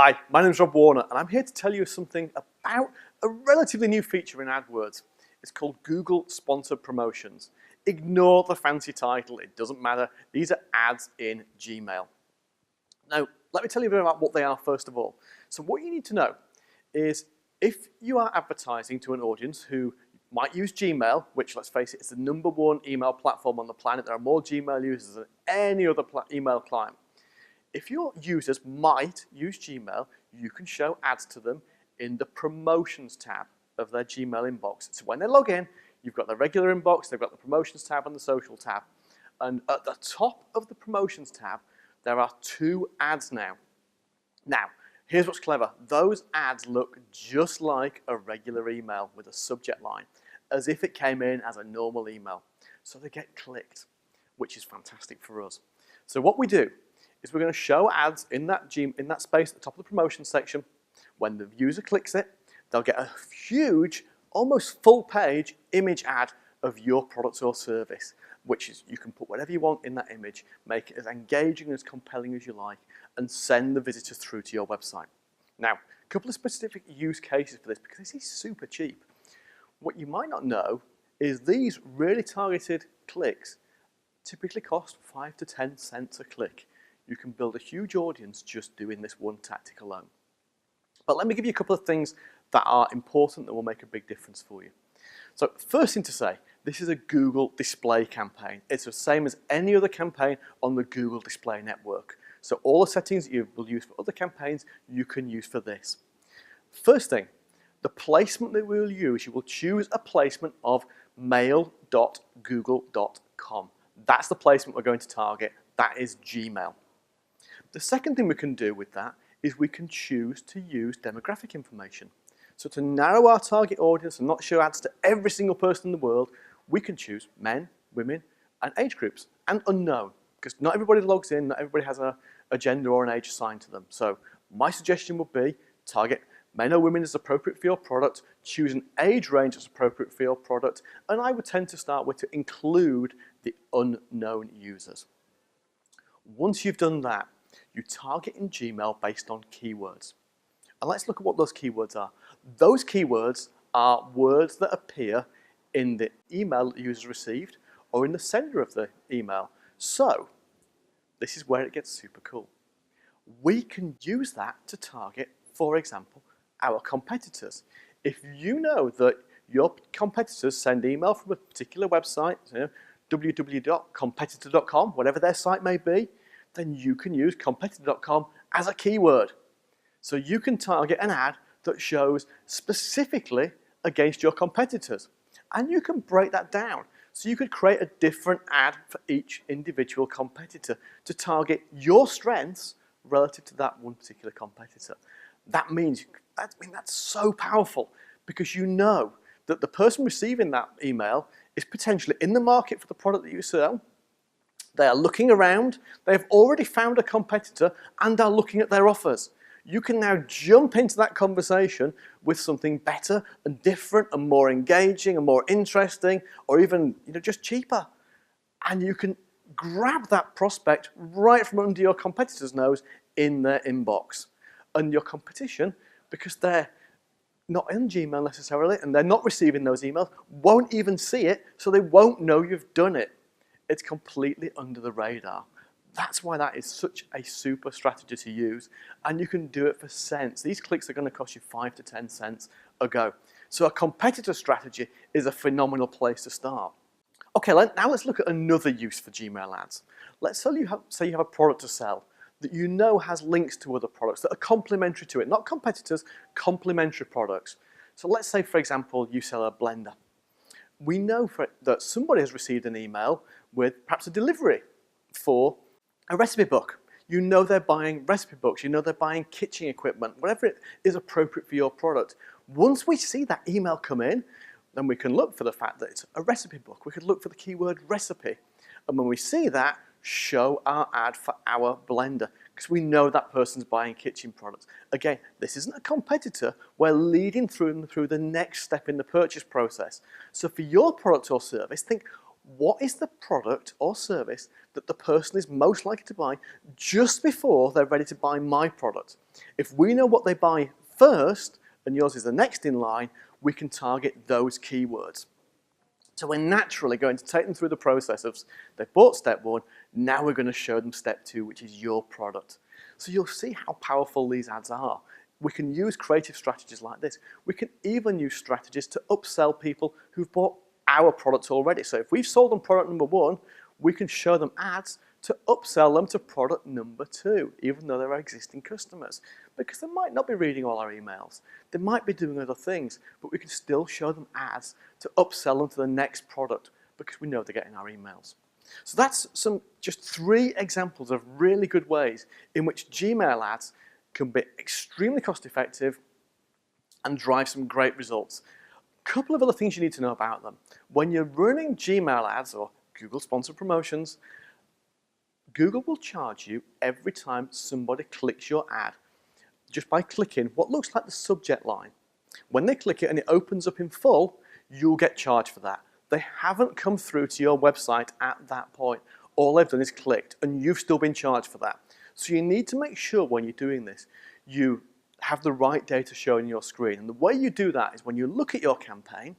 Hi, my name is Rob Warner and I'm here to tell you something about a relatively new feature in AdWords. It's called Google Sponsored Promotions. Ignore the fancy title, it doesn't matter. These are ads in Gmail. Now, let me tell you a bit about what they are first of all. So what you need to know is if you are advertising to an audience who might use Gmail, which let's face it, is the #1 email platform on the planet. There are more Gmail users than any other email client. If your users might use Gmail, you can show ads to them in the Promotions tab of their Gmail inbox. So when they log in, you've got the regular inbox, they've got the Promotions tab and the Social tab. And at the top of the Promotions tab, there are 2 ads now. Now, here's what's clever. Those ads look just like a regular email with a subject line, as if it came in as a normal email. So they get clicked, which is fantastic for us. So what we do is we're going to show ads in that space at the top of the promotion section. When the user clicks it, they'll get a huge, almost full page image ad of your product or service, which is you can put whatever you want in that image, make it as engaging and as compelling as you like, and send the visitors through to your website. Now, a couple of specific use cases for this, because this is super cheap. What you might not know is these really targeted clicks typically cost 5 to 10 cents a click. You can build a huge audience just doing this one tactic alone. But let me give you a couple of things that are important that will make a big difference for you. So first thing to say, this is a Google display campaign. It's the same as any other campaign on the Google display network. So all the settings that you will use for other campaigns, you can use for this. First thing, the placement that we will use, you will choose a placement of mail.google.com. That's the placement we're going to target. That is Gmail. The second thing we can do with that is we can choose to use demographic information. So to narrow our target audience and not show ads to every single person in the world, we can choose men, women, and age groups, and unknown, because not everybody logs in, not everybody has a gender or an age assigned to them. So my suggestion would be target men or women as appropriate for your product, choose an age range that's appropriate for your product, and I would tend to start with to include the unknown users. Once you've done that, you target in Gmail based on keywords. And let's look at what those keywords are. Those keywords are words that appear in the email that the user received or in the sender of the email. So, this is where it gets super cool. We can use that to target, for example, our competitors. If you know that your competitors send email from a particular website, www.competitor.com, whatever their site may be, then you can use competitor.com as a keyword. So you can target an ad that shows specifically against your competitors. And you can break that down. So you could create a different ad for each individual competitor to target your strengths relative to that one particular competitor. That means, that's so powerful, because you know that the person receiving that email is potentially in the market for the product that you sell. They are looking around, they've already found a competitor and are looking at their offers. You can now jump into that conversation with something better and different and more engaging and more interesting, or even just cheaper. And you can grab that prospect right from under your competitor's nose in their inbox. And your competition, because they're not in Gmail necessarily and they're not receiving those emails, won't even see it, so they won't know you've done it. It's completely under the radar. That's why that is such a super strategy to use, and you can do it for cents. These clicks are going to cost you 5 to 10 cents a go. So a competitor strategy is a phenomenal place to start. Okay, now let's look at another use for Gmail ads. Let's say you have a product to sell that you know has links to other products that are complementary to it, not competitors, complementary products. So let's say, for example, you sell a blender. We know that somebody has received an email with perhaps a delivery for a recipe book. You know they're buying recipe books, you know they're buying kitchen equipment, whatever it is appropriate for your product. Once we see that email come in, then we can look for the fact that it's a recipe book. We could look for the keyword recipe. And when we see that, show our ad for our blender, because we know that person's buying kitchen products. Again, this isn't a competitor. We're leading through the next step in the purchase process. So for your product or service, think, what is the product or service that the person is most likely to buy just before they're ready to buy my product. If we know what they buy first and yours is the next in line, we can target those keywords. So we're naturally going to take them through the process of they've bought step 1, now we're going to show them step 2, which is your product. So you'll see how powerful these ads are. We can use creative strategies like this. We can even use strategies to upsell people who've bought our product already. So if we've sold them product number 1, we can show them ads to upsell them to product number 2, even though they're existing customers. Because they might not be reading all our emails. They might be doing other things, but we can still show them ads to upsell them to the next product because we know they're getting our emails. So that's just 3 examples of really good ways in which Gmail ads can be extremely cost effective and drive some great results. A couple of other things you need to know about them. When you're running Gmail ads or Google sponsored promotions, Google will charge you every time somebody clicks your ad just by clicking what looks like the subject line. When they click it and it opens up in full, you'll get charged for that. They haven't come through to your website at that point. All they've done is clicked and you've still been charged for that. So you need to make sure when you're doing this, you have the right data showing your screen. And the way you do that is when you look at your campaign,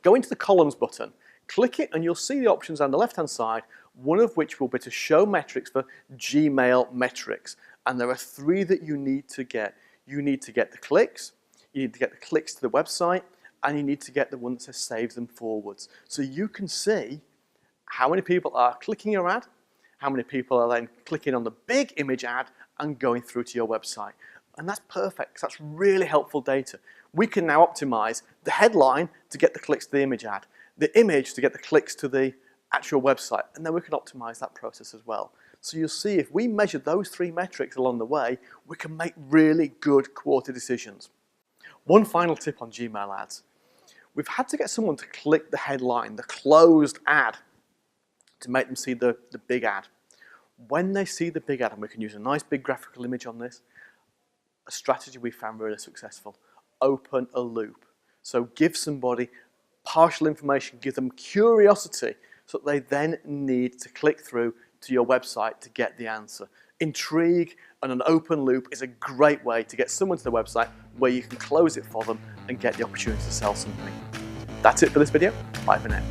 go into the columns button, click it and you'll see the options on the left-hand side, one of which will be to show metrics for Gmail metrics. And there are 3 that you need to get. You need to get the clicks, you need to get the clicks to the website, and you need to get the one that says save them forwards. So you can see how many people are clicking your ad, how many people are then clicking on the big image ad and going through to your website. And that's perfect, because that's really helpful data. We can now optimize the headline to get the clicks to the image ad, the image to get the clicks to the actual website, and then we can optimize that process as well. So you'll see if we measure those 3 metrics along the way, we can make really good quality decisions. One final tip on Gmail ads. We've had to get someone to click the headline, the closed ad, to make them see the big ad. When they see the big ad, and we can use a nice big graphical image on this, a strategy we found really successful: open a loop. So give somebody partial information, give them curiosity, so that they then need to click through to your website to get the answer. Intrigue and an open loop is a great way to get someone to the website where you can close it for them and get the opportunity to sell something. That's it for this video. Bye for now.